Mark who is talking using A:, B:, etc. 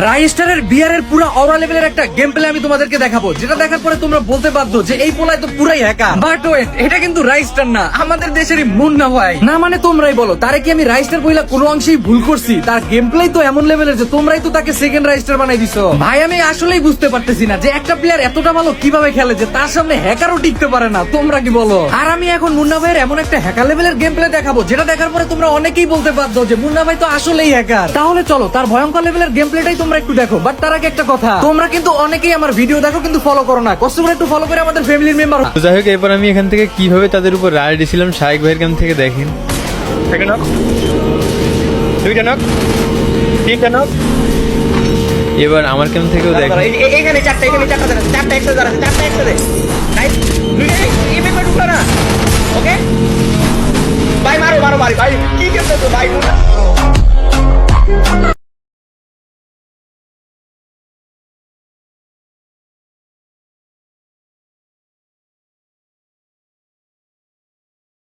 A: রাইস্টারের বিয়ারের পুরো অরা লেভেলের একটা গেম প্লে আমি তোমাদেরকে দেখাবো, যেটা দেখার পরে তোমরা বলতে বাধ্য যে এই পোলায় তো পুরাই হ্যাকার। বাট ওয়েট, এটা কিন্তু রাইস্টার না, আমাদের দেশেরই মুন্না ভাই। না মানে তোমরাই বলো, তারে কি আমি রাইস্টার বইলা কোনো অংশেই ভুল করছি? তার গেম প্লে তো এমন লেভেলের যে তোমরাই তো তাকে সেকেন্ড রাইস্টার বানাই দিছো। ভাই আমি আসলেই বুঝতে পারতেছি না যে একটা প্লেয়ার এতটা ভালো কিভাবে খেলে যে তার সামনে হ্যাকারও টিকতে পারে না। তোমরা কি বলো? আর আমি এখন মুন্না ভাইয়ের এমন একটা হ্যাকার লেভেলের গেম প্লে দেখাবো, যেটা দেখার পরে তোমরা অনেকেই বলতে বাধ্য যে মুন্না ভাই তো আসলেই হ্যাকার। তাহলে চলো তার ভয়ঙ্কর লেভেলের গেম প্লেটাই তোমরা একটু দেখো। বাট তার আগে একটা কথা, তোমরা কিন্তু অনেকেই আমার ভিডিও দেখো কিন্তু ফলো করো না। কষ্ট করে একটু ফলো করে আমাদের ফ্যামিলির মেম্বার।
B: তো যাই হোক, এরপর আমি এখান থেকে কিভাবে তাদের উপর রায় দিয়েছিলাম শাহেক ভাইয়ের কাছ থেকে দেখেন। দুইটা নক, তিনটা নক, এবার আমার কেমন থেকেও দেখেন।
C: এখানে চারটা একসাথে দাঁড়াচ্ছে, চারটা একসাথে নাইস, দুইটা এই পেপার ঢুকলো না। ওকে ভাই, মারো ভাই, কি করতেছো ভাই?